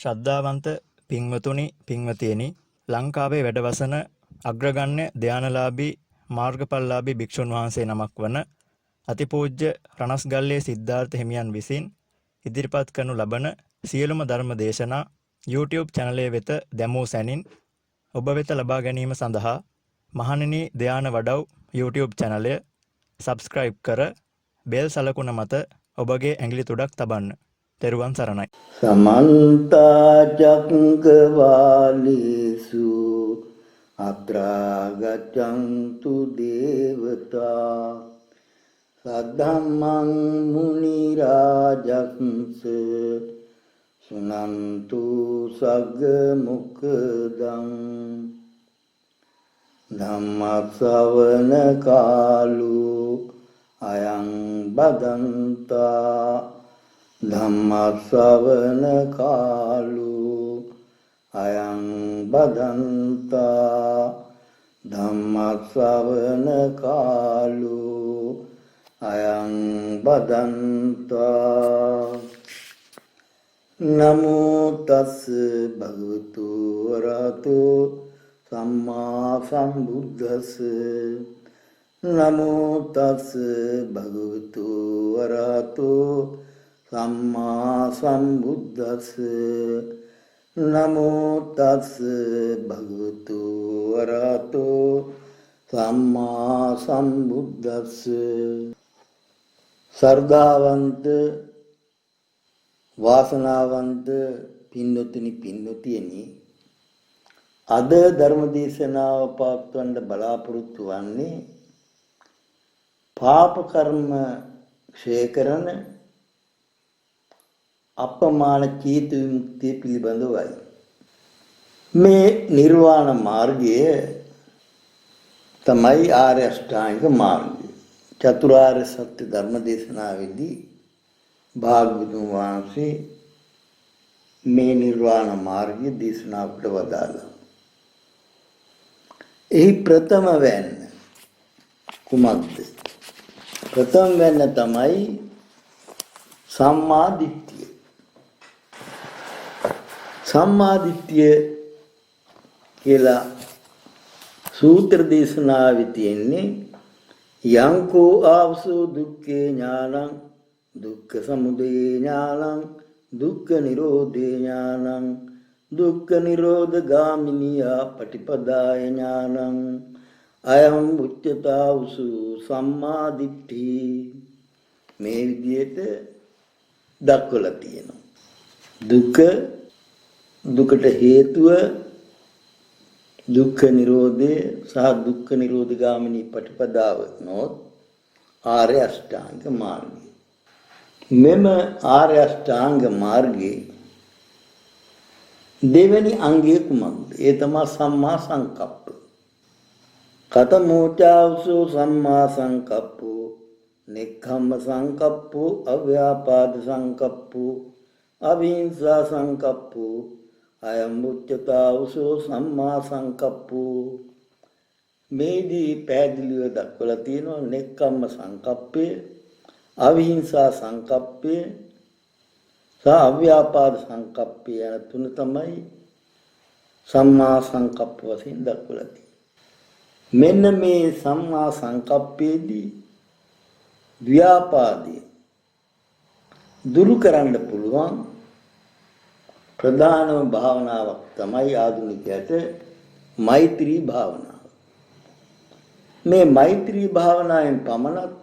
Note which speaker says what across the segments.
Speaker 1: ශ්‍රද්ධාවන්ත පින්වතුනි පින්වතියනි ලංකාවේ වැඩවසන අග්‍රගණ්‍ය ධානලාභී මාර්ගඵලලාභී භික්ෂුන් වහන්සේ නමක් වන අතිපූජ්‍ය රණස්ගල්ලේ සිද්ධාර්ථ හිමියන් විසින් ඉදිරිපත් කරනු ලබන සියලුම ධර්ම දේශනා YouTube චැනලය වෙත දැමූ සැනින් ඔබ වෙත ලබා ගැනීම සඳහා මහණෙනි ධාන වඩව් YouTube චැනලය සබ්ස්ක්‍රයිබ් කර බෙල් සලකුණ මත ඔබගේ ඇඟිලි තුඩක් තබන්න. තෙරුවන් සරණයි.
Speaker 2: සමන්ත චක්කවාලේසු අත්‍රා ගච්ඡන්තු දේවතා සද්ධම්මං මුනි රාජස්ස සුනන්තු සග්ග මොක්ඛදං ධම්මස්සවන කාලෝ අයං බදන්තා ධම්මස්සවන කාලෝ අයං බදන්තා ධම්මස්සවන කාලෝ අයං බදන්තා නමෝ තස් භගවතු වරහතෝ සම්මා සම්බුද්දස්ස නමෝ තස් භගවතු වරහතෝ සම්මා සම්බුද්දස්ස නමෝ තස් භගවතු වරහතෝ සම්මා සම්බුද්දස්ස සර්දාවන්ත වාසනාවන්ත පින්වතුනි පින්වතියනි අද ධර්ම දේශනාව පවත්වන්න බලාපොරොත්තු වන්නේ පාප කර්ම ක්ෂය කරන අපමාන චේතු විමුක්තිය පිළිබඳවයි. මේ නිර්වාණ මාර්ගය තමයි ආර්ය අෂ්ටාංගික මාර්ගය. චතුරාර්ය සත්‍ය ධර්ම දේශනාවේදී භාග්‍යවතුන් වහන්සේ මේ නිර්වාණ මාර්ගය දේශනා කොට වදාළා. එහි ප්‍රථම වැන්න කුමක්ද? ප්‍රථම වැන්න තමයි සම්මා දිට්ඨිය. සම්මා දිට්ඨිය කියලා සූත්‍ර දේශනාවේ තියෙන්නේ යංකෝ ආවසෝ දුක්ඛේ ඥානං දුක්ඛ සමුදය ඥානං දුක්ඛ නිරෝධේ ඥානං දුක්ඛ නිරෝධ ගාමිනියා පටිපදාය ඥානං අයං උච්චතාවසු සම්මා දිට්ඨි. මේ විදිහට දක්වලා තියෙනවා. දුකට හේතුව දුක්ඛ නිරෝධය සහ දුක්ඛ නිරෝධ ගාමිනී පටිපදාව නොත් ආර්ය අෂ්ටාංග මාර්ගය. මෙම ආර්ය අෂ්ටාංග මාර්ගයේ දෙවෙනි අංගය කුමක්ද? ඒ තමයි සම්මා සංකප්ප. කතමෝචාවසෝ සම්මා සංකප්පෝ නෙක්ඛම්ම සංකප්පෝ අව්‍යාපාද සංකප්පෝ අවිහිංසා සංකප්පෝ අයං උච්චතාවසෝ සම්මා සංකප්පෝ. මේදී පැහැදිලිව දක්වලා තියෙනවා නෙක්ඛම්ම සංකප්පය, අවිහිංසා සංකප්පය සහ අව්‍යාපාද සංකප්පය යන තුන තමයි සම්මා සංකප්ප වශයෙන් දක්වලා තියෙන්නේ. මෙන්න මේ සම්මා සංකප්පයේදී ව්‍යාපාදය දුරු කරන්න පුළුවන් ප්‍රධානම භාවනාවක් තමයි ආධුනිකයට මෛත්‍රී භාවනාව. මේ මෛත්‍රී භාවනාවෙන් පමණක්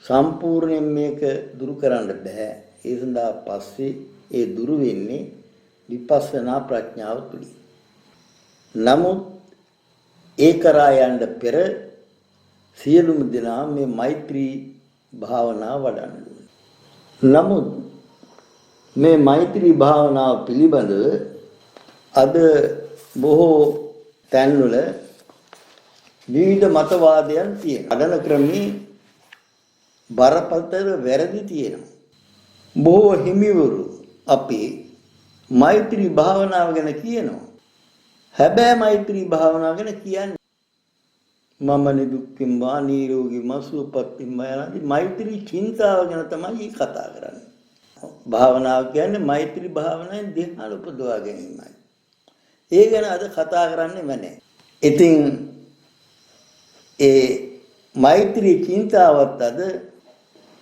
Speaker 2: සම්පූර්ණයෙන් මේක දුරු කරන්න බෑ. ඒ සඳහා පස්සේ ඒ දුරු වෙන්නේ විපස්සනා ප්‍රඥාව තුලින්. නමුත් ඒ කරා යන්න පෙර සියලුම දෙනා මේ මෛත්‍රී භාවනාව වඩන්න ඕනේ. නමුත් මේ මෛත්‍රී භාවනාව පිළිබඳව අද බොහෝ තැන්වල විවිධ මතවාදයන් තියෙනවා. අදන ක්‍රමී බරපතල වැරදි තියෙනවා. බොහෝ හිමිවරු අපි මෛත්‍රී භාවනාව ගැන කියනවා. හැබැයි මෛත්‍රී භාවනාව ගැන කියන්නේ මම නිදුක්ඛින් වා නිරෝගී මසුපත්තින් මයනදී මෛත්‍රී චින්තාව ගැන තමයි කතා කරන්නේ. භාවනාව කියන්නේ මෛත්‍රී භාවනාවෙන් ධ්‍යාන උපදවා ගැනීමයි. ඒ ගැන අද කතා කරන්නේ නැහැ. ඉතින් ඒ මෛත්‍රී චින්තාවත් අද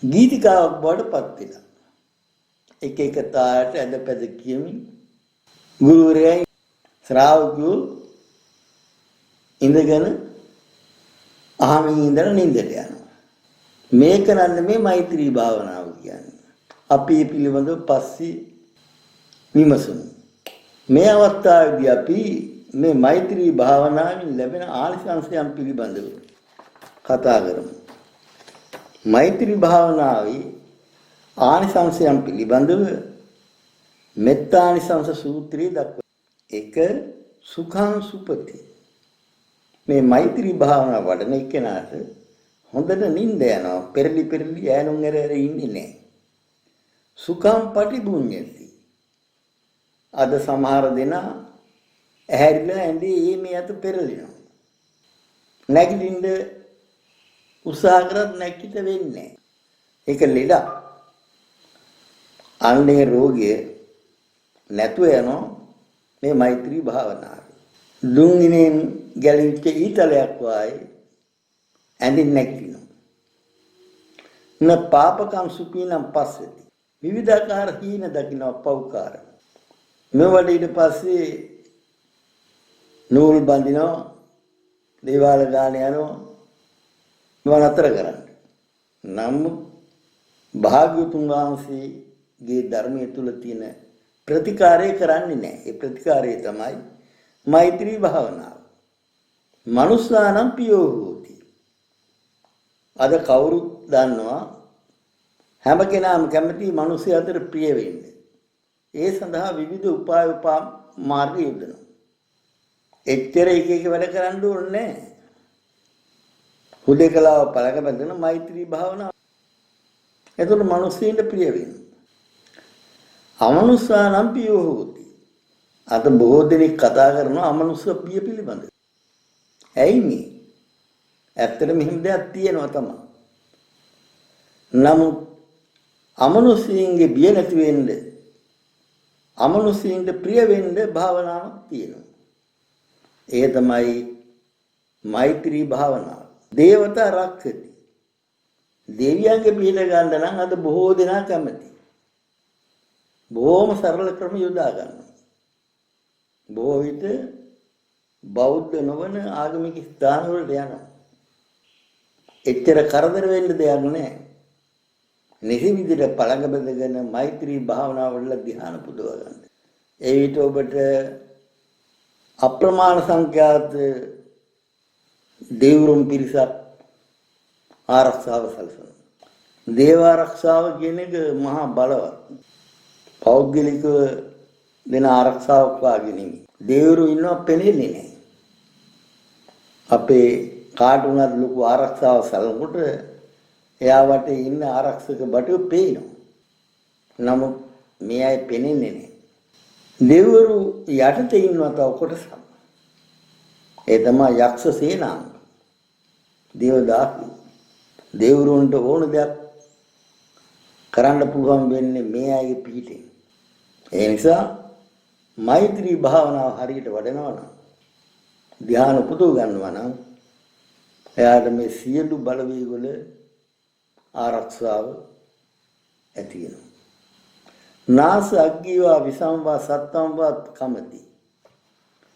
Speaker 2: ගීතිකාවක් බවට පත් වෙනවා. එක එක තාලට ඇදපැද කියමින් ගුරුවරයයි ශ්‍රාවකයෝ ඉඳගෙන අහමින් ඉඳලා නිින්දට යනවා. මේක නන්නේ මේ මෛත්‍රී භාවනාව කියන්නේ. අපි පිළිබඳව පස්සේ විමසමු. මේ අවස්ථාවේදී අපි මේ මෛත්‍රී භාවනාවෙන් ලැබෙන ආනිසංසයන් පිළිබඳව කතා කරමු. මෛත්‍රී භාවනාවේ ආනිසංසයන් පිළිබඳව මෙත්තානිසංස සූත්‍රයේ දක්වනවා. එක සුඛං සුපති. මේ මෛත්‍රී භාවනාව වඩන එක්කෙනාට හොඳට නිින්ද යනවා. පෙරලි පෙරලි ඈනුම් ඇර ඉන්නේ නැහැ. සුඛං පටිභුඤ්ඤති. අද සමහර දෙනා ඇහැරිලා ඇඳේ මේ අත පෙරලිනවා. නැගිටින්න උත්සාහ කරත් නැගිට වෙන්නේ නැහැ. ඒක ලෙඩක්. අන්නේ රෝගය නැතුව යනවා මේ මෛත්‍රී භාවනාව. දුන්ගිනෙන් ගැලිච්ච ඊතලයක් වායි ඇඳින් නැගිටිනවා. න පාපකම් සුඛිනම් පස්සති. විවිධාකාර හීන දකින්න පෞකාර. මෙවල ඊට පස්සේ නූල් බඳිනවා, දේවාල ගාන යනවා, මේවා නතර කරන්න. නමුත් භාග්‍යවතුන් වහන්සේගේ ධර්මයේ තුල තියෙන ප්‍රතිකාරය කරන්නේ නැහැ. ඒ ප්‍රතිකාරය තමයි මෛත්‍රී භාවනාව. මනුස්සානම් පියෝ හෝති. අද කවුරුත් දන්නවා හැම කෙනාම කැමති මිනිස්සු අතර ප්‍රිය වෙන්න. ඒ සඳහා විවිධ උපාය මාර්ග යොදනවා. එච්චර එක එක වැඩ කරන්න ඕනේ නැහැ. හුදේකලාව පළක බඳින මෛත්‍රී භාවනාව. එතකොට මිනිස්සුන්ට ප්‍රිය වෙනවා. අමනුස්සානම් පියෝ හෝති. අද බොහෝ දෙනෙක් කතා කරනවා අමනුස්ස පිය පිළිබඳ. ඇයි මේ? ඇත්තට මෙහෙම දෙයක් තියෙනවා තමයි. නමුත් අමනුෂ්‍යයන්ගේ බිය නැති වෙන්න අමනුෂ්‍යයන්ට ප්‍රිය වෙන්න භාවනාවක් තියෙනවා. ඒ තමයි මෛත්‍රී භාවනාව. දේවතා රක්ඛති. දෙවියන්ගේ පිළිල ගන්න නම් අද බොහෝ දෙනා කැමති. බොහොම සරල ක්‍රම යොදා ගන්නවා. බොහෝ විට බෞද්ධ නොවන ආගමික ස්ථාන වලට යනවා. එච්චර කරදර වෙන්න දෙයක් නැහැ. නිසි විදිහට පළඟ බඳගෙන මෛත්‍රී භාවනාව වල ධ්‍යාන පුදව ගන්න. ඒ විට ඔබට අප්‍රමාණ සංඛ්‍යාත දේවරුන් පිරිසක් ආරක්ෂාව සැලසෙනවා. දේව ආරක්ෂාව කියන එක මහා බලවත්. පෞද්ගලිකව දෙන ආරක්ෂාවක් වාගේ නෙමෙයි. දේවරු ඉන්නවා පෙනෙන්නේ නැහැ. අපේ කාට උනත් ලොකු ආරක්ෂාවක් සැලකුට එයා වටේ ඉන්න ආරක්ෂක බටුව පේනවා. නමුත් මේ අය පෙනෙන්නේ නැහැ. දෙවිවරු යටතේ ඉන්නවා තව කොටසක්. ඒ තමයි යක්ෂ සේනාංග. දේවදාසු. දෙවිවරුන්ට ඕන දෙයක් කරන්න පුළුවන් වෙන්නේ මේ අයගේ පිහිටෙන්. ඒ නිසා මෛත්‍රී භාවනාව හරියට වඩනවා නම් ධ්‍යාන උපදව ගන්නවා නම් එයාට මේ සියලු බලවේග වල ආරක්ෂාව ඇති වෙනවා. නාස අග්ගීවා විසම්වා සත්තම්වා කමති.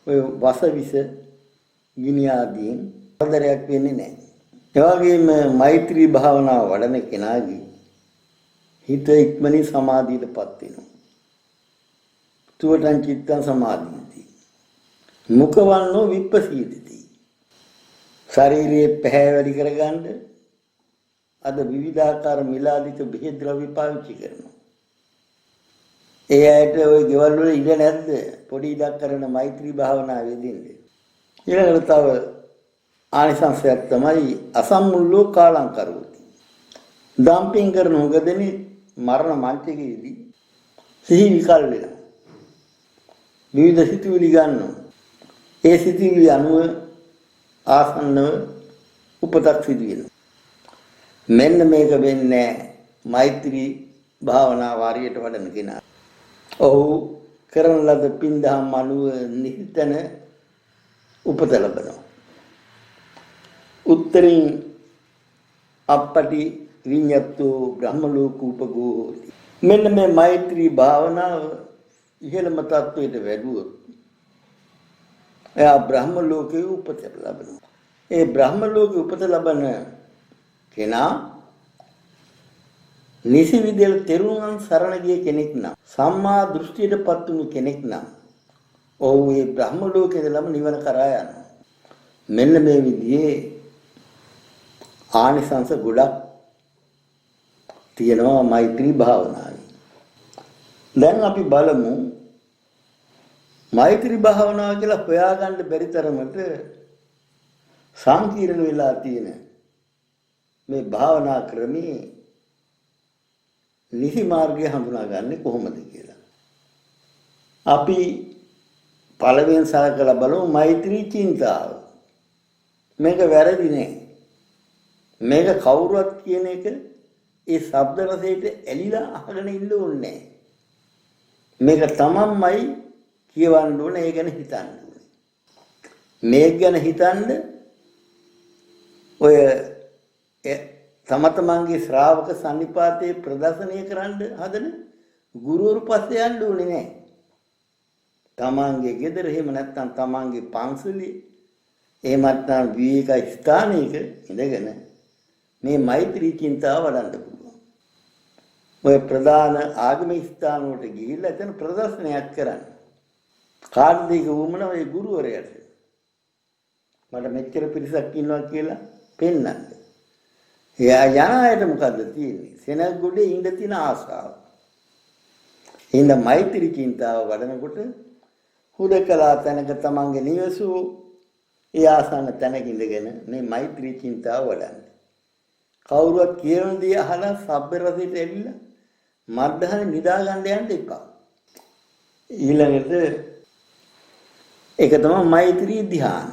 Speaker 2: ඔය වසවිස ගිනි ආදීන් හතරයක් වෙන්නේ නැහැ. ඒ වගේම මෛත්‍රී භාවනාව වඩන කෙනාගේ හිත ඉක්මනින් සමාධියටපත් වෙනවා. තුවටන් චිත්තං සමාධියති. මුඛවන්නෝ විප්පසීදති. ශරීරයේ පැහැ වැඩි කරගන්න අද විවිධාකාර මිලාදිත බෙහෙත් ද්‍රව්‍ය පාවිච්චි කරනවා. ඒ ඇයට ওই ගෙවල් වල ඉඩ නැද්ද? පොඩි ඉඩක් කරන මෛත්‍රී භාවනාවේදී. ඊළඟට තව ආනිසංසයක් තමයි අසම්මුල්ලෝ කාලං කරෝති. ඩම්පින් කරන උගදෙනි මරණ මංචකයේදී සිහි විකල් වෙනවා. විවිධ සිතුවිලි ගන්නවා. ඒ සිතුවිලි අනුව ආසන්නව උපතක් සිදු වෙනවා. මෙන්න මේක වෙන්නේ මෛත්‍රී භාවනා වාරියට වඩන කෙනා. ඔහු කරන ලද පින්දහම් අනුව නිහිතන උපත ලබනවා. උත්තරින් අපටි විඤ්ඤාතු බ්‍රහ්ම ලෝක උපගෝති. මෙන්න මේ මෛත්‍රී භාවනාව ඉහළම තත්වයට වැඩුවොත් එයා බ්‍රහ්ම ලෝකයේ උපත ලබනවා. ඒ බ්‍රහ්ම ලෝකයේ උපත ලබන කෙනා නිසි විදියට තෙරුවන් සරණ ගිය කෙනෙක් නම් සම්මා දෘෂ්ටියටපත් වුණු කෙනෙක් නම් ඔහු මේ බ්‍රහ්ම ලෝකයේ ළම නිවන කරා යනවා. මෙන්න මේ විදිහේ ආනිසංස ගොඩක් තියෙනවා මෛත්‍රී භාවනාවේ. දැන් අපි බලමු මෛත්‍රී භාවනාව කියලා හොයාගන්න බැරි තරමට සංකීර්ණ වෙලා තියෙන මේ භාවනා ක්‍රමයේ නිසි මාර්ගය හඳුනාගන්නේ කොහොමද කියලා. අපි පළවෙනි සලකලා බලමු මෛත්‍රී චින්තාව. මේක වැරදි නෑ. මේක කවුරුවත් කියන එක ඒ ශබ්ද රසයට ඇලිලා අහගෙන ඉන්න ඕනේ. මේක තමන්මයි කියවන්න ඕනේ, ඒ ගැන හිතන්න ඕනේ. මේක ගැන හිතන්න ඔය තම තමන්ගේ ශ්‍රාවක සන්නිපාතයේ ප්‍රදර්ශනය කරන්න හදන ගුරුවරු පස්සේ යන්න ඕනේ නෑ. තමන්ගේ ගෙදර එහෙම නැත්නම් තමන්ගේ පන්සලේ එහෙම නැත්නම් විවේක ස්ථානයක ඉඳගෙන මේ මෛත්‍රී චින්තාව වඩන්න පුළුවන්. ඔය ප්‍රධාන ආගමික ස්ථාන වලට ගිහිල්ලා එතන ප්‍රදර්ශනයක් කරන්න. කාර්දික වුමන ඔය ගුරුවරයාට මට මෙච්චර පිරිසක් ඉන්නවා කියලා පෙන්නන්න. එයා යන අයට මොකද්ද තියෙන්නේ? සෙනග ගොඩේ ඉඳ තියෙන ආසාව. ඉන්න මෛත්‍රී චින්තාව වඩනකොට හුදකලා තැනක තමන්ගේ නිවසෝ ඒ ආසන්න තැනක ඉඳගෙන මේ මෛත්‍රී චින්තාව වඩන්න. කවුරුවත් කියන දේ අහලා සබ්බ රසයට ඇවිල්ලා මර්ධහනේ නිදා ගන්න යන්න එපා. ඊළඟට ඒක තමයි මෛත්‍රී ධ්‍යාන.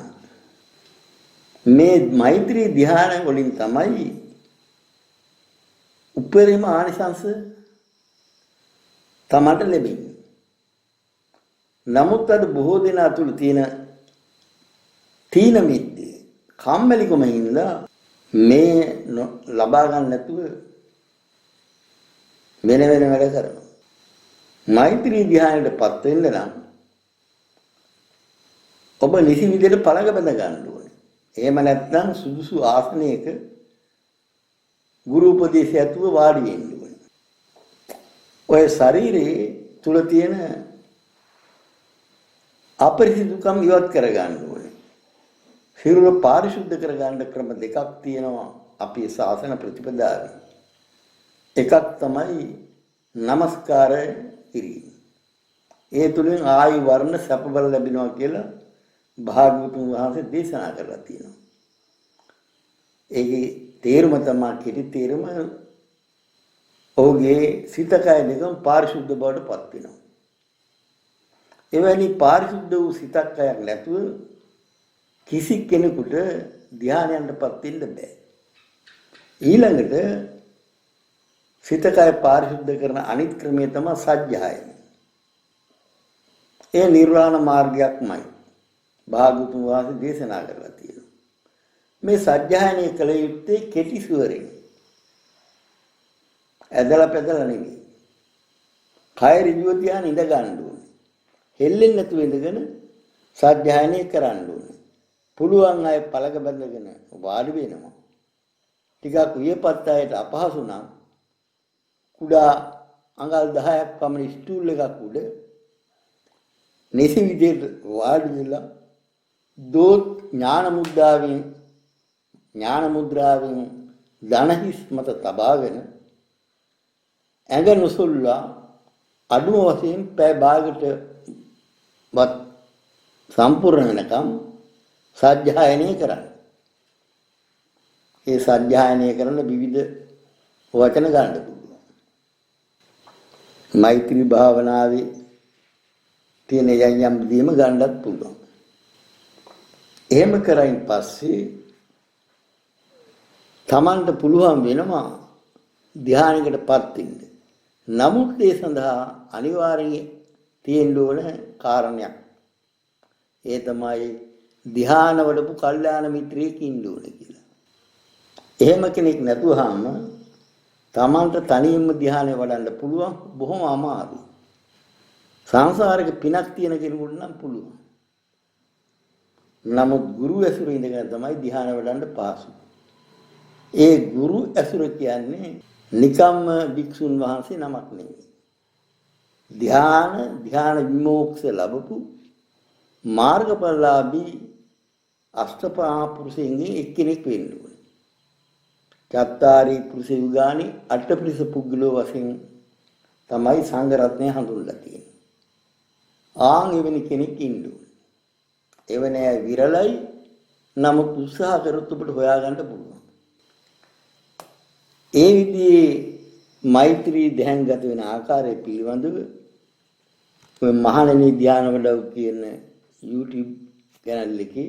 Speaker 2: මේ මෛත්‍රී ධ්‍යාන වලින් තමයි උපරිම ආනිසංස තමන්ට ලැබෙන්නේ. නමුත් අද බොහෝ දෙනා තුල තියෙන තීන මිද්දේ කම්මැලිකම හින්දා මේ ලබා ගන්න නැතුව වෙන වැඩ කරනවා. මෛත්‍රී ධ්‍යානයටපත් වෙන්න නම් ඔබ නිසි විදිහට පළඟ බඳ ගන්න ඕනේ. එහෙම නැත්නම් සුදුසු ආසනයක ගුරු උපදේශය ඇතුව වාඩි වෙන්න ඕනේ. ඔය ශරීරයේ තුල තියෙන අපරිසිදුකම් ඉවත් කර ගන්න ඕනේ. සිරුර පාරිශුද්ධ කර ගන්න ක්‍රම දෙකක් තියෙනවා අපේ ශාසන ප්‍රතිපදාවේ. එකක් තමයි নমස්කාර කිරීම. ඒ තුලින් ආයු වර්ණ සැප බල ලැබෙනවා කියලා භාග්‍යවතුන් වහන්සේ දේශනා කරලා තියෙනවා. ඒකේ තේරුම තමයි කිරි තේරුම ඔහුගේ සිත කය දෙකම පාරිශුද්ධ බවට පත් වෙනවා. එවැනි පාරිශුද්ධ වූ සිතක් කයක් නැතුව කිසි කෙනෙකුට ධානයන්ටපත් වෙන්න බෑ. ඊළඟට සිත කය පාරිශුද්ධ කරන අනිත් ක්‍රමය තමයි සජ්ජායන. ඒ නිර්වාණ මාර්ගයක්මයි භාගතුන් වහන්සේ දේශනා කරලා තියෙනවා. මේ සජ්ජායනය කළ යුත්තේ කෙටි සුවරෙන්. ඇදලා පැදලා නෙමෙයි. කය ඍජුව තියාගෙන ඉඳ ගන්න ඕනේ. හෙල්ලෙන්නේ නැතුව ඉඳගෙන සජ්ජායනය කරන්න ඕනේ. පුළුවන් අය පළක බැඳගෙන වාඩි වෙනවා. ටිකක් වියපත් අයට අපහසු නම් කුඩා අඟල් 10ක් පමණ ස්ටූල් එකක් උඩ නිසි විදිහට වාඩි වෙලා දෝත් ඥාන මුද්‍රාවෙන් ධනහිස් මත තබාගෙන ඇඟ නොසුල්ලා අඩුම වශයෙන් පැය භාගයකට වත් සම්පූර්ණ වෙනකම් සජ්ජායනය කරන්න. ඒ සජ්ජායනය කරන විවිධ වචන ගන්න පුළුවන්. මෛත්‍රී භාවනාවේ තියෙන යම් දීම ගන්නත් පුළුවන්. එහෙම කරයින් පස්සේ තමන්ට පුළුවන් වෙනවා ධානයකටපත් වෙන්න. නමුත් ඒ සඳහා අනිවාර්යයෙන් තියෙන්න ඕන කාරණයක්. ඒ තමයි ධ්‍යාන වඩපු කල්යාණ මිත්‍රයෙක් ඉන්න ඕනේ කියලා. එහෙම කෙනෙක් නැතුවම තමන්ට තනියම ධ්‍යානෙ වඩන්න පුළුවන් බොහොම අමාරුයි. සංසාරික පිනක් තියෙන කෙනෙකුට නම් පුළුවන්. නමුත් ගුරු ඇසුර ඉඳගෙන තමයි ධ්‍යාන වඩන්න පහසු. ඒ ගුරු ඇසුර කියන්නේ නිකම්ම භික්ෂුන් වහන්සේ නමක් නෙවෙයි. ධ්‍යාන විමෝක්ෂ ලැබපු මාර්ගඵලලාභී අෂ්ටපා පුරුෂයන්ගෙන් එක්කෙනෙක් වෙන්න ඕනේ. චත්තාරි පුරුෂ යුගානි අටපිරිස පුද්ගලෝ වශයෙන් තමයි සංඝ රත්නය හඳුන්වලා තියෙන්නේ. ආන් එවැනි කෙනෙක් ඉන්න ඕනේ. එවැනි අය විරලයි. නමුත් උත්සාහ කරොත් ඔබට හොයාගන්න පුළුවන්. ඒ විදිහේ මෛත්‍රී ධ්‍යානගත වෙන ආකාරය පිළිබඳව ඔය මහණෙනි ධ්‍යාන වඩව කියන YouTube channel එකේ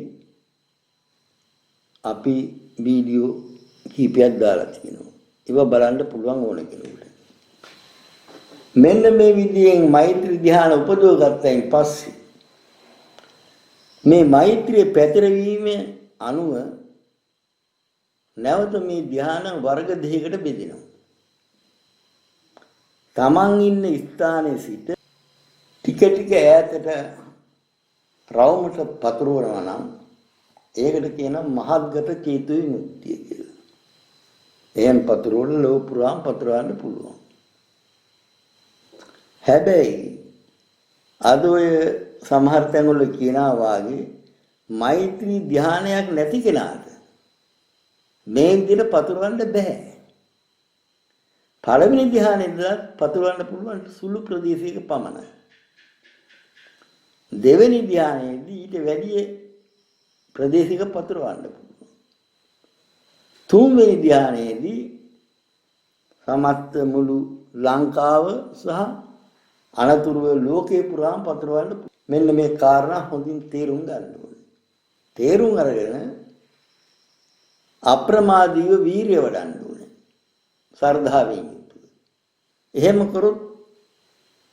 Speaker 2: අපි වීඩියෝ කීපයක් දාලා තියෙනවා. ඒව බලන්න පුළුවන් ඕන කෙනෙකුට. මෙන්න මේ විදිහෙන් මෛත්‍රී ධ්‍යාන උපදව ගත්තයින් පස්සේ මේ මෛත්‍රිය පැතිරවීම අනුව නැවත මේ ධ්‍යාන වර්ග දෙකකට බෙදෙනවා. තමන් ඉන්න ස්ථානයේ සිට ටික ටික ඈතට රවුමට පතුරවනවා නම් ඒකට කියනවා මහත්ගත චේතු විමුක්තිය කියලා. එහෙන් පතුරවල ලෝ පුරාම පතුරවන්න පුළුවන්. හැබැයි අද ඔය සමහර තැන්වල කියනවා වාගේ මෛත්‍රී ධ්‍යානයක් නැති කෙනාට මේ විදිහට පතුරවන්න බෑ. පළවෙනි ධ්‍යානෙදලා පතුරවන්න පුළුවන් සුළු ප්‍රදේශයක පමණයි. දෙවෙනි ධ්‍යානයේදී ඊට වැඩි ප්‍රදේශයක පතුරවන්න පුළුවන්. තුන්වෙනි ධ්‍යානයේදී සමස්ත මුළු ලංකාව සහ අනතුරුව ලෝකේ පුරාම පතුරවන්න පුළුවන්. මෙන්න මේ කාරණා හොඳින් තේරුම් ගන්න ඕනේ. තේරුම් අරගෙන අප්‍රමාදීව වීරිය වඩන්න ඕනේ. ශ්‍රද්ධාවෙන් යුතුව. එහෙම කරොත්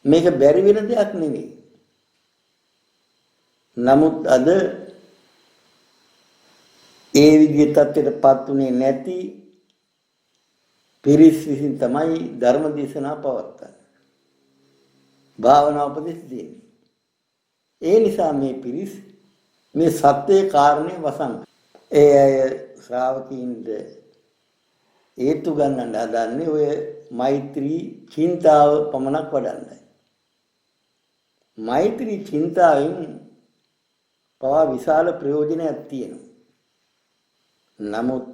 Speaker 2: මේක බැරි වෙන දෙයක් නෙවෙයි. නමුත් අද ඒ විදිහේ තත්ත්වයටපත් උනේ නැති පිරිස් විසින් තමයි ධර්ම දේශනා පවත්වන්නේ. භාවනා උපදෙස් දෙන්නේ. ඒ නිසා මේ පිරිස් මේ සත්‍යයේ කාරණේ වසන් ඒ අය ශ්‍රාවකීන්ද හේතු ගන්නට හදන්නේ ඔය මෛත්‍රී චින්තාව පමණක් වඩන්නයි. මෛත්‍රී චින්තාවෙන් පවා විශාල ප්‍රයෝජනයක් තියෙනවා. නමුත්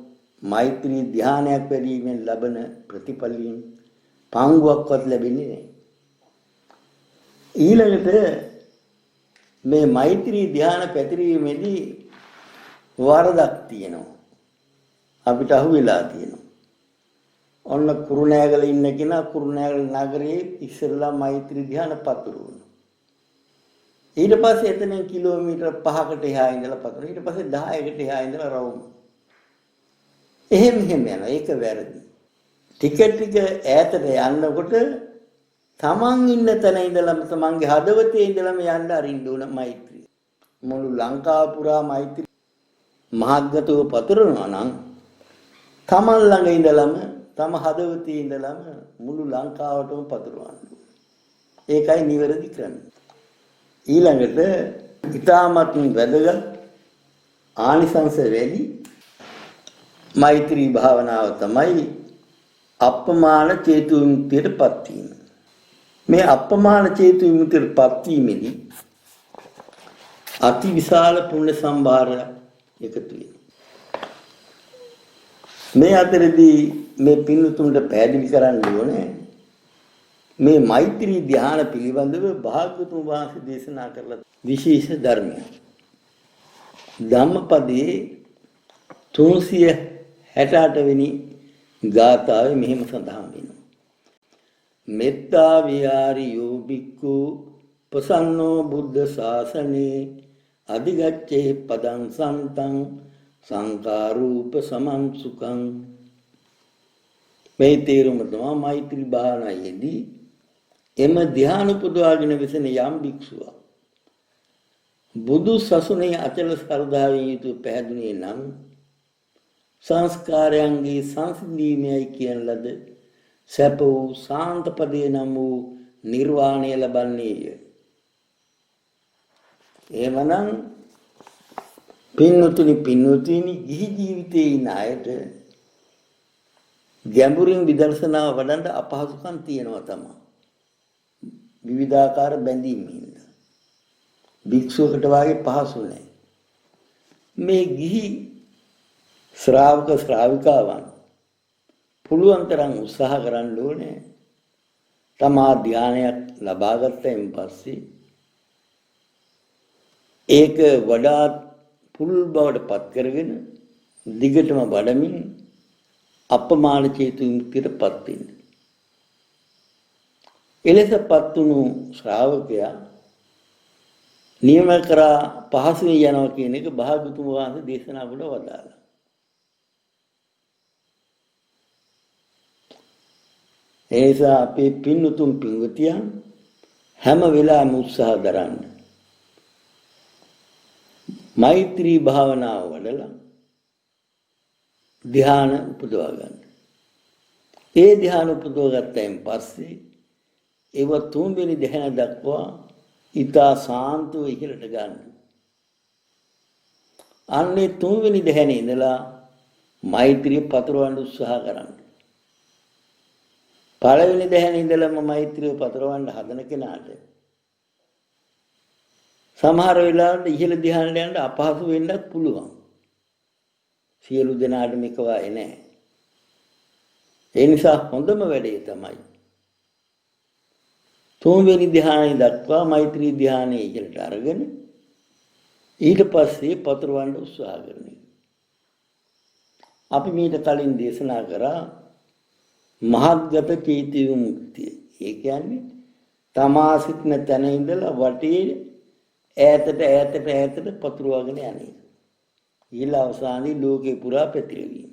Speaker 2: මෛත්‍රී ධ්‍යානයක් වැඩිවීමෙන් ලබන ප්‍රතිඵලයෙන් පංගුවක්වත් ලැබෙන්නේ නැහැ. ඊළඟට මේ මෛත්‍රී ධ්‍යාන පැතිරීමේදී වරදක් තියෙනවා. අපිට අහුවෙලා තියෙනවා. ඔන්න කුරුණෑගල ඉන්න කෙනා කුරුණෑගල නගරයේ ඉස්සරලා මෛත්‍රී ධ්‍යාන පතුරවනවා. ඊට පස්සේ එතනින් කිලෝමීටර් 5කට එහා ඉඳලා පතුරවනවා. ඊට පස්සේ 10කට එහා ඉඳලා රවුම. එහෙම යනවා. ඒක වැරදි. ටික ටික ඈතට යනකොට තමන් ඉන්න තැන ඉඳලම තමන්ගේ හදවතේ ඉඳලම යන්න අරින්න ඕන මෛත්‍රිය. මුළු ලංකාව පුරා මෛත්‍රී මහත්ගතව පතුරවනවා නම් තමන් ළඟ ඉඳලම තම හදවතේ ඉඳලම මුළු ලංකාවටම පතුරවන්න. ඒකයි නිවැරදි ක්‍රමය. ඊළඟට ඊටමත් වැදගත් ආනිසංස වැඩි මෛත්‍රී භාවනාව තමයි අප්‍රමාණ චේතු විමුක්තියටපත් වීම. මේ අප්‍රමාණ චේතු විමුක්තියටපත් වීමේදී අති විශාල පුණ්‍ය සම්භාරයක් එකතු වෙනවා. මේ අතරදී මේ පින්තුන්ට පැහැදිලි කරන්න ඕනේ මේ මෛත්‍රී ධ්‍යාන පිළිබඳව භාග්‍යවතුන් වහන්සේ දේශනා කරලා විශේෂ ධර්මයක්. ධම්මපදයේ 368 වෙනි ගාථාවේ මෙහෙම සඳහන් වෙනවා. මෙත්තා විහාරියෝ බික්ඛු ප්‍රසන්නෝ බුද්ධ ශාසනේ අධිගච්ඡේ පදං සන්තං සංකාරූප සමං සුඛං. මේ තේරුම තමයි මෛත්‍රී භාවනාවේදී එම ධ්‍යාන උපදවාගෙන විසෙන යම් භික්ෂුවක් බුදු සසුනේ අචල ශ්‍රද්ධාවෙන් යුතුව පැහැදුනේ නම් සංස්කාරයන්ගේ සංසිඳීමයි කියන ලද සැප වූ සාන්ත පදේ නම් වූ නිර්වාණය ලබන්නේය. එමනම් පින්වතුනි ගිහි ජීවිතයේ ඉන්න අයට ගැඹුරින් විදර්ශනාව වඩන්න අපහසුකම් තියෙනවා තමයි. විවිධාකාර බැඳීම් හින්දා. භික්ෂුවකට වාගේ පහසු නැහැ. මේ ගිහි ශ්‍රාවක ශ්‍රාවිකාවන් පුළුවන් තරම් උත්සාහ කරන්න ඕනේ. තමා ධානයක් ලබා ගත්තයින් පස්සේ ඒක වඩාත් පුළුල් බවට පත් කරගෙන දිගටම වඩමින් අපමාන චේතු විමුක්තියටපත් වෙන්න. එලෙසපත් වුණු ශ්‍රාවකයා නියම කරා පහසුවෙන් යනවා කියන එක භාගතුන් වහන්සේ දේශනා කොට වදාළා. ඒ නිසා අපේ පින්වතුන් පින්වතියන් හැම වෙලාවෙම උත්සාහ දරන්න. මෛත්‍රී භාවනාව වඩලා ධ්‍යාන උපදවා ගන්න. ඒ ධ්‍යාන උපදවා ගත්තයින් පස්සේ ඒව තුන්වෙනි ධ්‍යාන දක්වා ඊතා සාන්තව ඉහළට ගන්න. අන්නේ තුන්වෙනි ධ්‍යානෙ ඉඳලා මෛත්‍රිය පතරවන්න උත්සාහ කරන්න. පළවෙනි ධ්‍යානෙ ඉඳලාම මෛත්‍රිය පතරවන්න හදන කෙනාට සමහර වෙලාවට ඉහළ ධ්‍යානට යන්න අපහසු වෙන්නත් පුළුවන්. සියලු දෙනාට මේක වායේ නැහැ. ඒ නිසා හොඳම වැඩේ තමයි තුන්වෙනි ධ්‍යානෙ දක්වා මෛත්‍රී ධ්‍යානෙ ඉහළට අරගෙන ඊට පස්සේ පතරවන්න උත්සාහ කරන එක. අපි මීට කලින් දේශනා කරා මහත්ගත චේතු විමුක්තිය. ඒ කියන්නේ තමා සිටින තැන ඉඳලා වටේ ඈතට පතුරවගෙන යන්නේ. ඊළ අවසානයේ ලෝකේ පුරා පැතිරවීම.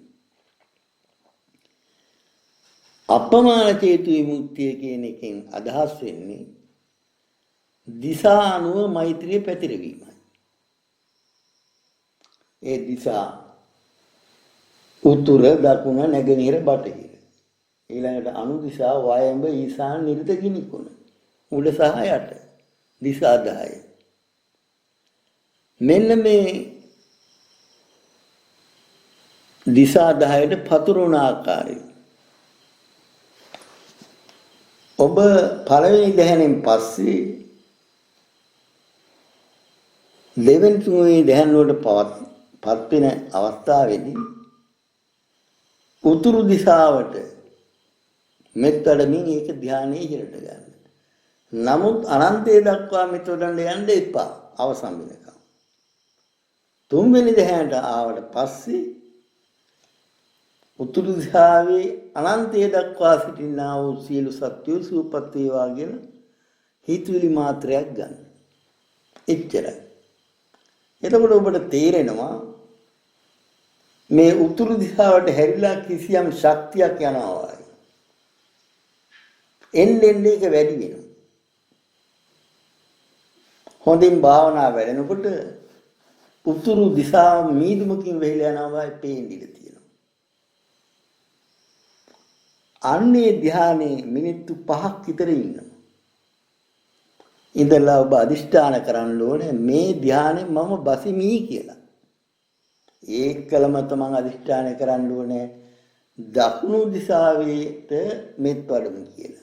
Speaker 2: අපමාන චේතු විමුක්තිය කියන එකෙන් අදහස් වෙන්නේ දිසා අනුව මෛත්‍රිය පැතිරවීමයි. ඒ දිසා උතුර දකුණ නැගෙනහිර බටහිර. ඊළඟට අනු දිසා වායඹ ඊසාන නිරිත ගිනිකුණ. උඩ සහ යට දිසා 10. මෙන්න මේ දිසා 10ට පතුරවන ආකාරය. ඔබ පළවෙනි ධ්‍යානෙන් පස්සේ දෙවෙනි තුන්වෙනි ධ්‍යාන වලට පත් වෙන අවස්ථාවේදී උතුරු දිශාවට මෙත් වඩමින් ඒක ධ්‍යානයේ ඉහළට ගන්න. නමුත් අනන්තය දක්වා මෙත් වඩන්න යන්න එපා අවසන් වෙනකම්. තුන්වෙනි ධ්‍යානට ආවට පස්සේ උතුරු දිශාවේ අනන්තය දක්වා සිටිනා වූ සියලු සත්වයෝ සුවපත් වේවා කියන හිතවිලි මාත්‍රයක් ගන්න. එච්චරයි. එතකොට ඔබට තේරෙනවා මේ උතුරු දිශාවට හැරිලා කිසියම් ශක්තියක් යනවා. එන්නේ ඒක වැඩි වෙනවා. හොඳින් භාවනා වැඩෙනකොට උතුරු දිශාව මීදුමකින් වෙහිලා යනවා පේන්නේ තියෙනවා. අන්නේ ධ්‍යානයේ මිනිත්තු 5ක් විතර ඉන්නවා. ඉඳලා ඔබ අදිෂ්ඨාන කරන්න ඕනේ මේ ධ්‍යානෙ මම බසිමි කියලා. ඒකලම තමන් අදිෂ්ඨාන කරන්න ඕනේ දකුණු දිශාවට මෙත් වඩමු කියලා.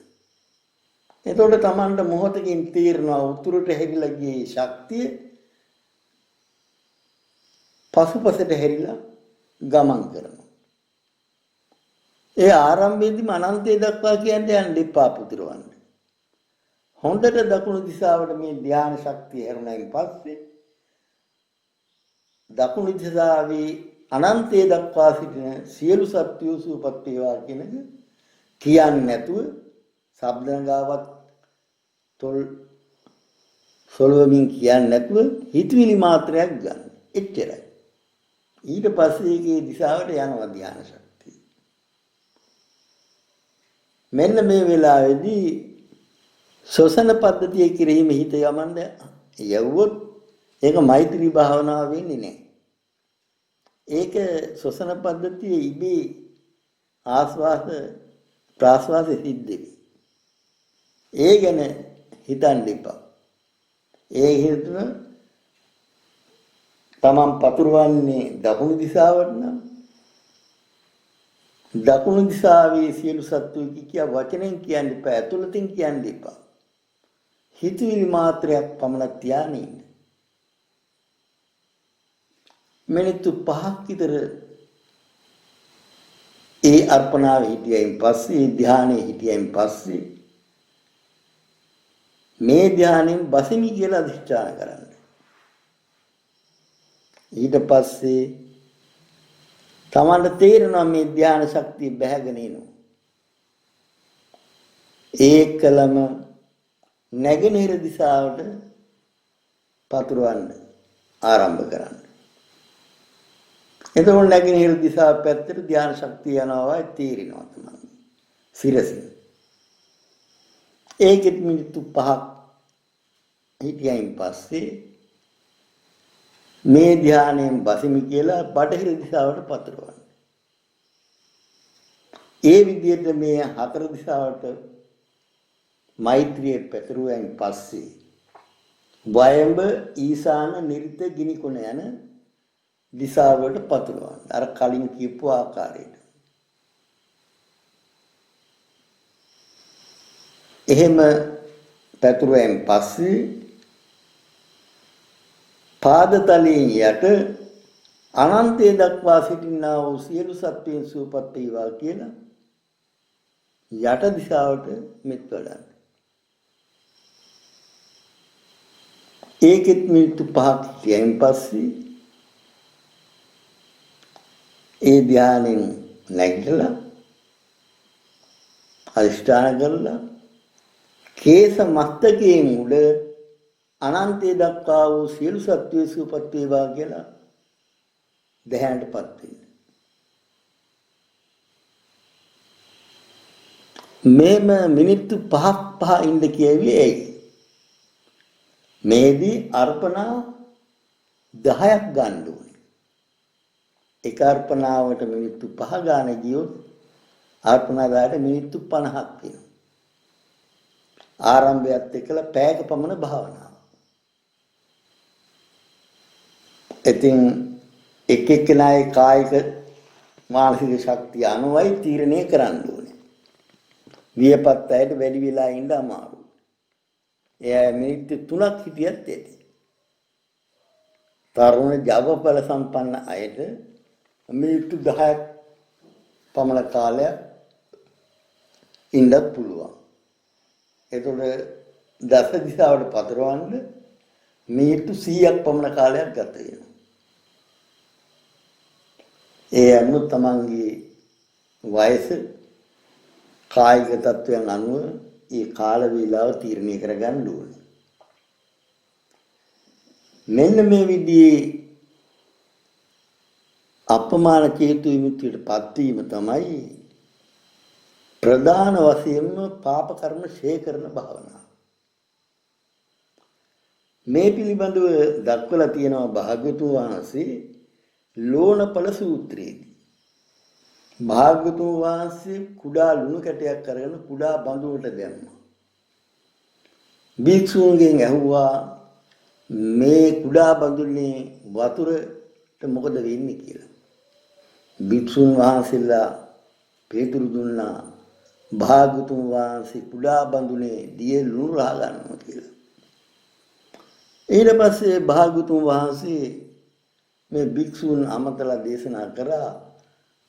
Speaker 2: එතකොට තමන්ට මොහොතකින් තීරණා උතුරට හැරිලා ගියේ ශක්තිය පසුපසට හැරිලා ගමන් කරනවා. ඒ ආරම්භයේදීම අනන්තය දක්වා කියන්නේ යන්න එපා පුදුරවන්න. හොඳට දකුණු දිශාවට මේ ධ්‍යාන ශක්තිය හැරුණායින් පස්සේ දකුණු දිශාවේ අනන්තය දක්වා සිටින සියලු සත්වයෝ සුවපත් වේවා කියන එක කියන්නේ නැතුව ශබ්දංගාවත් තොල් සොලවමින් කියන්නේ නැතුව හිතවිලි මාත්‍රයක් ගන්න. එච්චරයි. ඊට පස්සේ ඒකේ දිශාවට යනවා ධ්‍යාන ශක්තිය. මෙන්න මේ වෙලාවේදී ශ්වසන පද්ධතිය කිරීම හිත යමන්න යවුවොත් ඒක මෛත්‍රී භාවනාව වෙන්නේ නැහැ. ඒක ශ්වසන පද්ධතිය ඉබේ ආස්වාද ප්‍රාස්වාද සිද්ධ වෙයි. ඒ ගැන හිතන්න එපා. ඒ හේතුව තමන් පතුරවන්නේ දකුණු දිශාවට නම් දකුණු දිශාවේ සියලු සත්වෝ කිය වචනෙන් කියන්න එපා, ඇතුළතින් කියන්න එපා. හිතවිලි මාත්‍රයක් පමණ තියාගෙන ඉන්න. මිනිත්තු 5ක් විතර ඒ අර්පණාවේ හිටියයින් පස්සේ ධානයේ හිටියයින් පස්සේ මේ ධානයෙන් බසිමි කියලා අධිෂ්ඨාන කරන්න. ඊට පස්සේ තමන්ට තේරෙනවා මේ ධාන ශක්තිය බැහැගෙන එනවා. ඒකලම නැගෙනහිර දිශාවට පතුරවන්න ආරම්භ කරන්න. එතකොට නැගෙනහිර දිශාව පැත්තට ධාන ශක්තිය යනවා තේරෙනවා තමයි. සිරසින්. ඒකෙත් මිනිත්තු 5ක් හිටියයින් පස්සේ මේ ධානයෙන් බසිමි කියලා බටහිර දිශාවට පතුරවන්න. ඒ විදිහට මේ හතර දිශාවට මෛත්‍රිය පැතුරුවෙන් පස්සේ වයඹ ඊසාන නිරිත ගිනිකොන යන දිශාවට පතුරවන්න. අර කලින් කියපු ආකාරයට. එහෙම පැතුරුවෙන් පස්සේ පාදතලයෙන් යට අනන්තය දක්වා සිටිනා වූ සියලු සත්වයන් සුවපත් වේවා කියලා යට දිශාවට මෙත් වඩන්න. ඒකෙත් මිනිත්තු 5ක් තියන් පස්සේ ඒ ධානයෙන් නැගිටලා අදිෂ්ඨාන කරලා කේස මස්තකයෙන් උඩ අනන්තය දක්වා වූ සියලු සත්වයන් සුවපත් වේවා කියලා ධ්‍යානටපත් වෙන්න. මේම මිනිත්තු 5ක් ඉඳ කියවි ඇයි? මේදී අර්පණා 10ක් ගන්න ඕනේ. එක අර්පණාවට මිනිත්තු 5 ගන්න ගියොත් අර්පණා 10ට මිනිත්තු 50ක් වෙනවා. ආරම්භයත් එක්කලා පැයක පමණ භාවනාව. ඉතින් එක් එක්කෙනාගේ කායික මානසික ශක්තිය අනුවයි තීරණය කරන්න ඕනේ. වියපත් අයට වැඩි වෙලා ඉන්න අමාරුයි. එයා මිනිත්තු 3ක් හිටියත් ඇති. තරුණ ජවබල සම්පන්න අයට මිනිත්තු 10ක් පමණ කාලයක් ඉන්නත් පුළුවන්. එතකොට දස දිශාවට පතරවන්න මිනිත්තු 100ක් පමණ කාලයක් ගත වෙනවා. ඒ අනුව තමන්ගේ වයස කායික තත්වයන් අනුව ඒ කාල වේලාව තීරණය කරගන්න ඕනේ. මෙන්න මේ විදිහේ අපමාන චේතු විමුක්තියටපත් වීම තමයි ප්‍රධාන වශයෙන්ම පාප කර්ම ඡේ කරන භාවනාව. මේ පිළිබඳව දක්වලා තියෙනවා භාග්‍යවතුන් වහන්සේ ලෝණපල සූත්‍රයේදී. භාග්‍යවතුන් වහන්සේ කුඩා ලුණු කැටයක් අරගෙන කුඩා බඳුනට දැම්මා. භික්ෂුන්ගෙන් ඇහුවා මේ කුඩා බඳුනේ වතුරට මොකද වෙන්නේ කියලා. භික්ෂුන් වහන්සේලා පිළිතුරු දුන්නා භාග්‍යවතුන් වහන්සේ කුඩා බඳුනේ දිය ලුණු රහ ගන්නවා කියලා. ඊට පස්සේ භාග්‍යවතුන් වහන්සේ මේ භික්ෂුන් අමතලා දේශනා කරා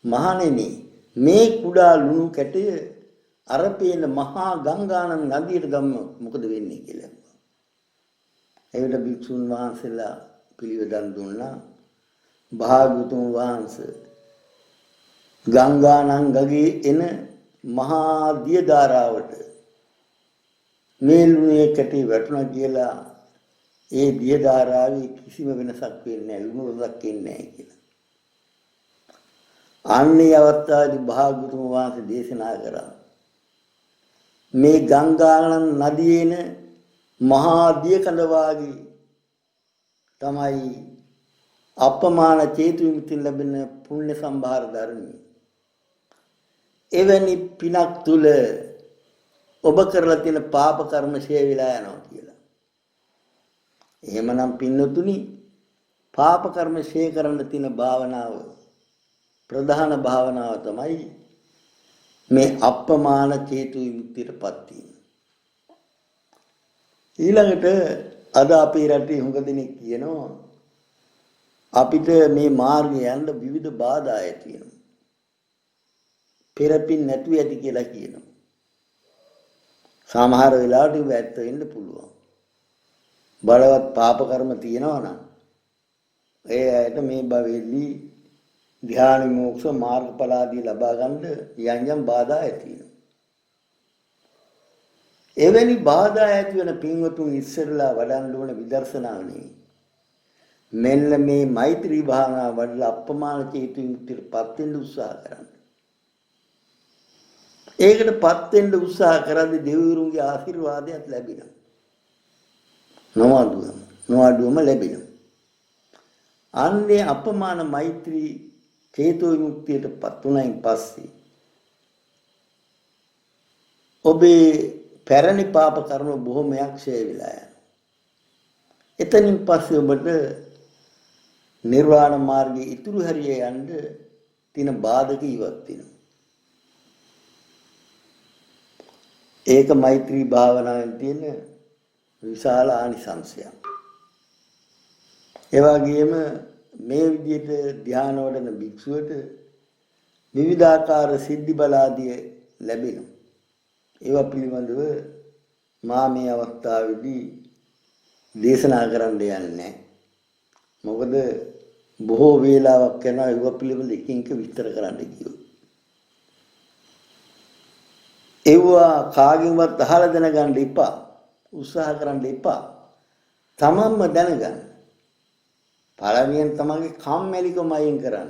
Speaker 2: මහණෙනි මේ කුඩා ලුණු කැටය අර පේන මහා ගංගානම් නදියට ගම්ම මොකද වෙන්නේ කියලා. එවිට භික්ෂුන් වහන්සේලා පිළිවෙදන් දුන්නා භාග්‍යවතුන් වහන්සේ ගංගානම් ගගේ එන මහා දිය ධාරාවට මේ ලුණේ කැටි වැටුණා කියලා ඒ දිය ධාරාවේ කිසිම වෙනසක් වෙන්නේ නැහැ ලුණු රසක් එන්නේ නැහැ කියලා. අන්නේ අවස්ථාවේදී භාග්‍යවතුන් වහන්සේ දේශනා කරා මේ ගංගානන් නදියේන මහා දියකඳ වාගේ තමයි අපමාන චේතු විමුක්තිය ලැබෙන පුණ්‍ය සම්භාර ධර්මයි. එවැනි පිනක් තුල ඔබ කරලා තියෙන පාප කර්ම ෂේ වෙලා යනවා කියලා. එහෙමනම් පින්නතුනි පාප කර්ම ෂේ කරන්න තියෙන භාවනාව ප්‍රධාන භාවනාව තමයි මේ අපමාන චේතු විමුක්තියටපත් වීම. ඊළඟට අද අපේ රටේ හුඟ දෙනෙක් කියනවා අපිට මේ මාර්ගය යන්න විවිධ බාධා ඇති වෙනවා. පෙරපින් නැතුව ඇති කියලා කියනවා. සමහර වෙලාවට ඒක ඇත්ත වෙන්න පුළුවන්. බලවත් පාප කර්ම තියෙනවා නම් ඒ ඇයට මේ භවෙදී ධ්‍යාන විමුක්ෂ මාර්ගඵල ආදී ලබා ගන්න යම් යම් බාධා ඇති වෙනවා. එවැනි බාධා ඇති වෙන පින්වතුන් ඉස්සරලා වඩන්න ඕන විදර්ශනාව නෙවෙයි. මෙන්න මේ මෛත්‍රී භාවනාව වඩලා අපමාන චේතු විමුක්තියටපත් වෙන්න උත්සාහ කරන්න. ඒකටපත් වෙන්න උත්සාහ කරද්දී දෙවිවරුන්ගේ ආශිර්වාදයක් ලැබෙනවා. නොඅඩුවම ලැබෙනවා. අන්නේ අපමාන මෛත්‍රී චේතු විමුක්තියටපත් උනයින් පස්සේ ඔබේ පැරණි පාප කර්ම බොහොමයක් ක්ෂය වෙලා යනවා. එතනින් පස්සේ ඔබට නිර්වාණ මාර්ගයේ ඉතුරු හරිය යන්න තියෙන බාධක ඉවත් වෙනවා. ඒක මෛත්‍රී භාවනාවෙන් තියෙන විශාල ආනිසංසයක්. ඒ වගේම මේ විදිහට ධ්‍යාන වඩන භික්ෂුවට විවිධාකාර සිද්ධි බල ආදී ලැබෙනවා. ඒවා පිළිබඳව මා මේ අවස්ථාවේදී දේශනා කරන්න යන්නේ. මොකද බොහෝ වේලාවක් යනවා ඒවා පිළිබඳව එකින් එක විස්තර කරන්න කියෝ. ඒවා කාගෙන්වත් අහලා දැනගන්න එපා. උත්සාහ කරන්න එපා. තමන්ම දැනගන්න. පළවෙනියෙන් තමන්ගේ කම්මැලිකම අයින් කරන්න.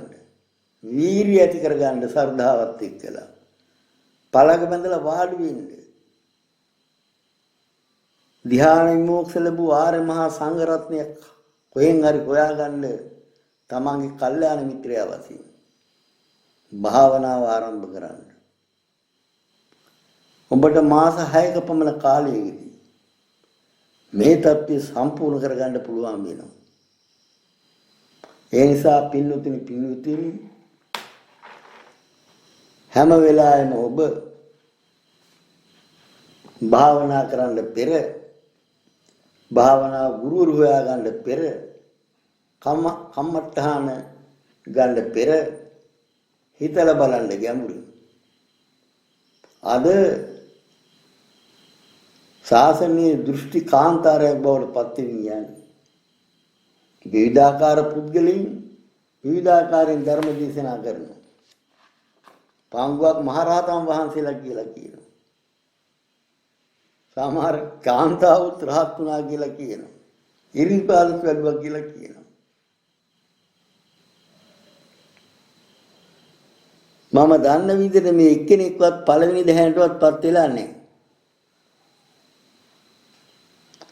Speaker 2: වීරිය ඇති කරගන්න ශ්‍රද්ධාවත් එක්කලා. පළඟ බඳලා වාඩි වෙන්න. ධ්‍යාන විමුක්තිය ලැබුව ආර්ය මහා සංඝ රත්නයක් කොහෙන් හරි හොයාගන්න තමන්ගේ කල්යාණ මිත්‍රයා වශයෙන් භාවනාව ආරම්භ කරන්න. ඔබට මාස 6ක පමණ කාලයකදී මේ தත්ත්වය සම්පූර්ණ කරගන්න පුළුවන් වෙනවා. ඒ නිසා පින්වතුනි හැම වෙලාවෙම ඔබ භාවනා කරන්න පෙර භාවනා ගුරුවරු හොයාගන්න පෙර කම්මඨාන ගන්න පෙර හිතලා බලන්න ගැඹුරින්. අද ශාසනීය දෘෂ්ටි කාන්තාරයක් බවට පත් වෙමින් යන්නේ. විවිධාකාර පුද්ගලයන් විවිධාකාරයෙන් ධර්ම දේශනා කරනවා. පාංගුවක් මහරහතන් වහන්සේලා කියලා කියනවා. සමහර කාන්තාවුත් රහත් වුණා කියලා කියනවා. ඉරිපාදත් වැඩුවා කියලා කියනවා. මම දන්න විදිහට මේ එක්කෙනෙක්වත් පළවෙනි දැහැනටවත් වෙලා නැහැ.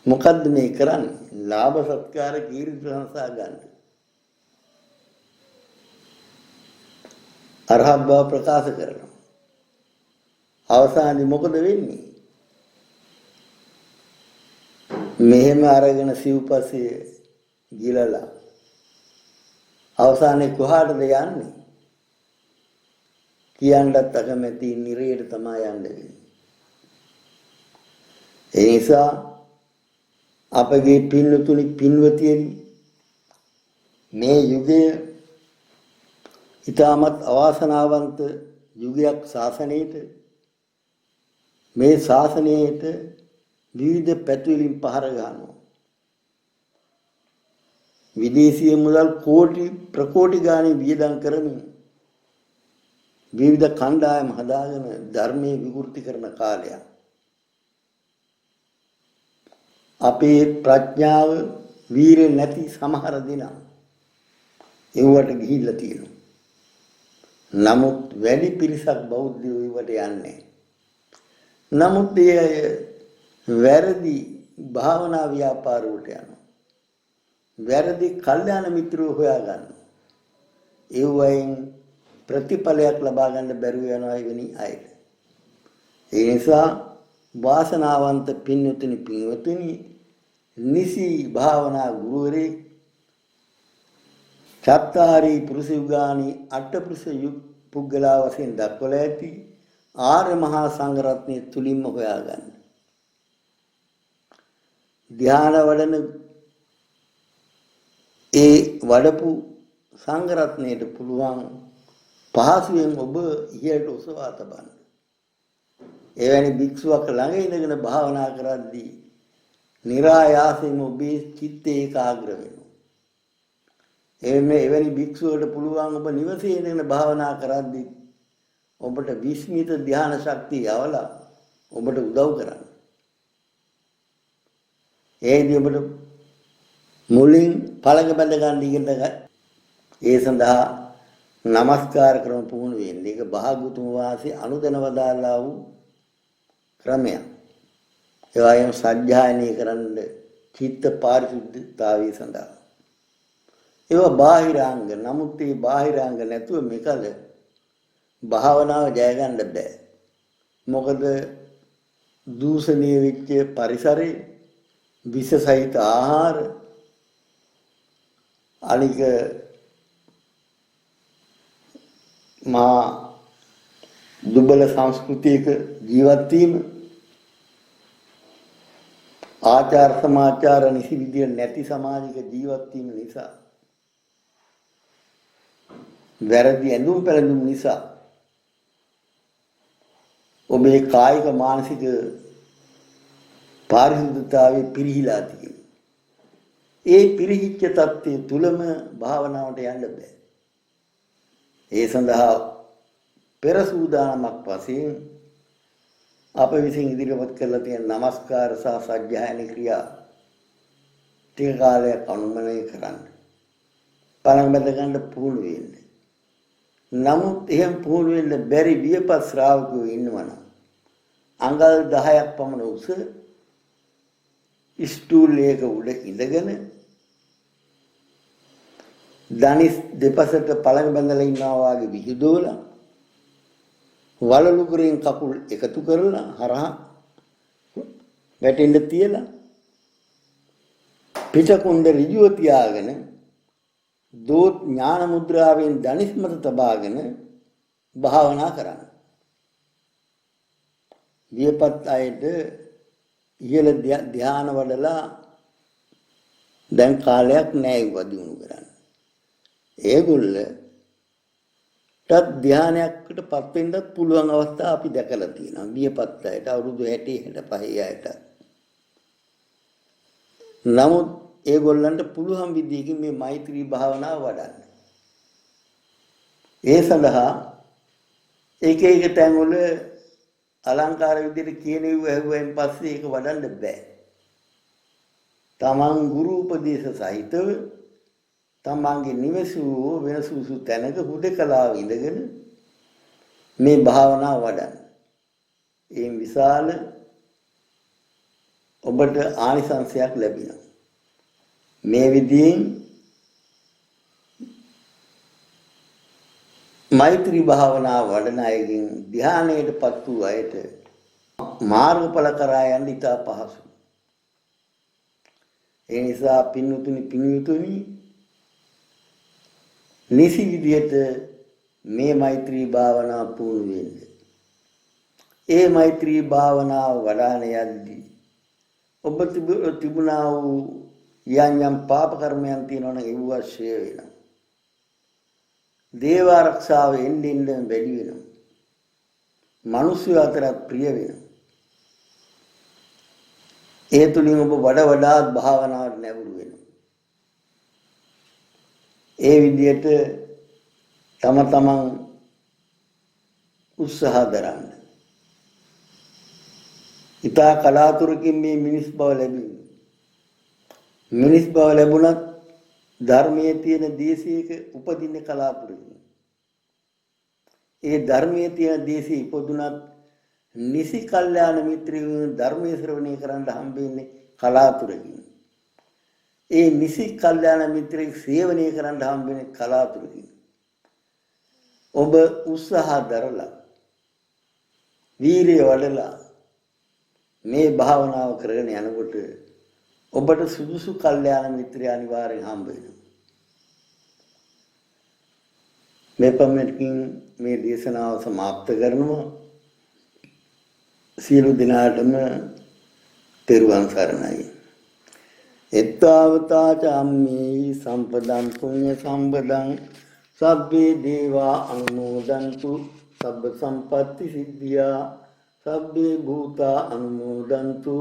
Speaker 2: මොකද්ද මේ කරන්නේ? ලාභ සත්කාර කීර්ති ප්‍රශංසා ගන්න. අරහත් බව ප්‍රකාශ කරනවා. අවසානයේ මොකද වෙන්නේ? මෙහෙම අරගෙන සිව්පස්සේ ගිලලා අවසානයේ කොහාටද යන්නේ? කියන්නත් අකමැති නිරේට තමයි යන්නේ. ඒ නිසා අපගේ පින්වතුනි පින්වතියනි මේ යුගය ඊටමත් අවාසනාවන්ත යුගයක් ශාසනයේට මේ ශාසනයේට විවිධ පැතිවලින් පහර ගන්නවා. විදේශීය මුදල් කෝටි ප්‍රකෝටි ගානේ වියදම් කරමින් විවිධ කණ්ඩායම් හදාගෙන ධර්මයේ විකෘති කරන කාලයක්. අපේ ප්‍රඥාව වීරිය නැති සමහර දිනා ඒවට ගිහිල්ලා තියෙනවා. නමුත් වැඩි පිරිසක් බෞද්ධයෝ ඒවට යන්නේ. නමුත් ඒ අය වැරදි භාවනා ව්‍යාපාර වලට යනවා. වැරදි කල්යාණ මිත්‍රෝ හොයාගන්නවා. ඒ වයින් ප්‍රතිඵලයක් ලබා ගන්න බැරුව යනවා එවැනි අයට. ඒ නිසා වාසනාවන්ත පින්වතුනි නිසි භාවනා ගුරුවරේ චත්තාරි පුරුෂ යුගානි අටපුරුෂ පුද්ගලා වශයෙන් දක්වලා ඇති ආර්ය මහා සංඝ රත්නයේ තුලින්ම හොයාගන්න. ධ්‍යාන වඩන ඒ වඩපු සංඝ රත්නයට පුළුවන් පහසුවෙන් ඔබ ඉහළට ඔසවා තබන්න. එවැනි භික්ෂුවක් ළඟ ඉඳගෙන භාවනා කරද්දී નિરાයාසයෙන්ම ඔබේ චිත්තය ඒකාග්‍ර වෙනවා. එවැනි භික්ෂුවකට පුළුවන් ඔබ නිවසේ ඉඳගෙන භාවනා කරද්දී ඔබට විස්මිත ධ්‍යාන ශක්තිය යවලා ඔබට උදව් කරන්න. ඒදී ඔබට මුලින් පළඟ බැඳ ගන්න ඉගෙන ඒ සඳහා নমස්කාර කරන පුහුණු වෙන්න. ඒක භාග්‍යවතුන් වහන්සේ අනුදැන වදාළා වූ ක්‍රමයක්. ඒ වගේම සත්‍යයනය කරන්න චිත්ත පාරිශුද්ධතාවය සඳහා. ඒවා බාහිරාංග. නමුත් මේ බාහිරාංග නැතුව මේකල භාවනාව ජය ගන්න බෑ. මොකද දූෂණීය වෙච්ච පරිසරේ විෂ සහිත ආහාර අනික මා දුබල සංස්කෘතියක ජීවත් වීම ආචාර සමාචාර නිසි විදියට නැති සමාජික ජීවත් වීම නිසා වැරදි ඇඳුම් පැළඳුම් නිසා ඔබේ කායික මානසික පාරිශුද්ධතාවය පිරිහිලා තියෙනවා. ඒ පිරිහිච්ච තත්ත්වයේ තුලම භාවනාවට යන්න බෑ. ඒ සඳහා පෙර සූදානමක් වශයෙන් අප විසින් ඉදිරිපත් කරලා තියෙන নমස්කාර සහ සජ්ජායන ක්‍රියා ටික කාලයක් අනුමතනය කරන්න. පළඟ බඳ ගන්න පුහුණු වෙන්න. නමුත් එහෙම පුහුණු වෙන්න බැරි වියපත් ශ්‍රාවකයෝ ඉන්නවනම් අඟල් 10ක් පමණ උස ස්ටූල් එක උඩ ඉඳගෙන දනිස් දෙපසට පළඟ බඳලා ඉන්නවා වගේ විහිදුවලා වලලු කරෙන් කකුල් එකතු කරලා හරහා වැටෙන්න තියලා පිටකුණ්ඩ ඍජුව තියාගෙන දෝත් ඥාන මුද්‍රාවෙන් දනිස් මත තබාගෙන භාවනා කරන්න. වියපත් අයට ඉහළ ධ්‍යාන වඩලා දැන් කාලයක් නැහැ වදිනු කරන්න. ඒගොල්ලට ධ්‍යානයකට පත් වෙන්නත් පුළුවන් අවස්ථා අපි දැකලා තියෙනවා. වියපත් අයට අවුරුදු 60 65 අයට. නමුත් ඒගොල්ලන්ට පුළුවන් විදිහකින් මේ මෛත්‍රී භාවනාව වඩන්න. ඒ සඳහා එක තැන්වල අලංකාර විදිහට කියනෙව ඇහුවෙන් පස්සේ ඒක වඩන්න බෑ. තමන් ගුරු උපදේශ සහිතව තමන්ගේ නිවසෝ වෙනසුසු තැනක හුදකලාව ඉඳගෙන මේ භාවනාව වඩන්න. ඒ විශාල ඔබට ආනිසංසයක් ලැබෙනවා. මේ විදියෙන් මෛත්‍රී භාවනාව වඩන අයගෙන් ධ්‍යානයටපත් වූ අයට මාර්ගඵල කරා යන්න ඉතා පහසුයි. ඒ නිසා පින්වතුනි නිසි විදියට මේ මෛත්‍රී භාවනාව පුහුණු වෙන්න. ඒ මෛත්‍රී භාවනාව වඩාන යද්දී ඔබ තිබුණා වූ යම් පාප කර්මයන් තියෙනවා නම් ඒව ශේ වෙනවා. දේව ආරක්ෂාව එන්න වැඩි වෙනවා. මිනිස්සු අතරත් ප්‍රිය වෙනවා. ඒ තුලින් ඔබ වඩාත් භාවනාවට නැඹුරු වෙනවා. ඒ විදිහට තමන් උත්සාහ දරන්න. ඊතා කලාතුරකින් මේ මිනිස් බව ලැබෙනවා. මිනිස් බව ලැබුණත් ධර්මයේ තියෙන දේශයක උපදින්න කලාතුරකින්. ඒ ධර්මයේ තියෙන දේශي ඉපදුනත් නිසි කල්යාණ මිත්‍රයන් ධර්මයේ ශ්‍රවණය කරන්න හම්බෙන්නේ කලාතුරකින්. ඒ නිසි කල්යාණ මිත්‍රයෙක් සේවනය කරන්න හම්බෙන්නේ කලාතුරකින්. ඔබ උත්සාහ දරලා වීරිය වඩලා මේ භාවනාව කරගෙන යනකොට ඔබට සුදුසු කල්යාණ මිත්‍රය අනිවාර්යෙන් හම්බ වෙනවා. මේ පමණකින් මේ දේශනාව සමාප්ත කරනවා. සියලු දෙනාටම තෙරුවන් සරණයි. එත්තාවතා චම්මේ සම්පදං පුඤ්ඤ සම්පදං සබ්බේ දේවා අනුමෝදන්තු සබ්බ සම්පatti සිද්ධියා සබ්බේ භූතා අනුමෝදන්තු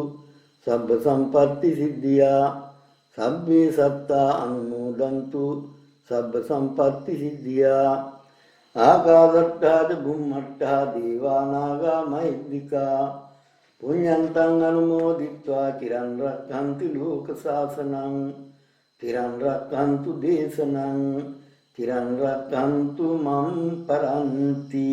Speaker 2: සබ්බ සම්පatti සිද්ධියා සබ්බේ සත්තා අනුමෝදන්තු සබ්බ සම්පatti සිද්ධියා ආකාශට්ටාද බුම්මට්ටා දේවා නාග මහිද්దికා පුඤ්ඤන්තං අනුමෝදිත්වා චිරන් රක්ඛන්ති ලෝක සාසනං චිරන් රක්ඛන්තු දේශනං චිරන් රක්ඛන්තු මම් පරන්ති.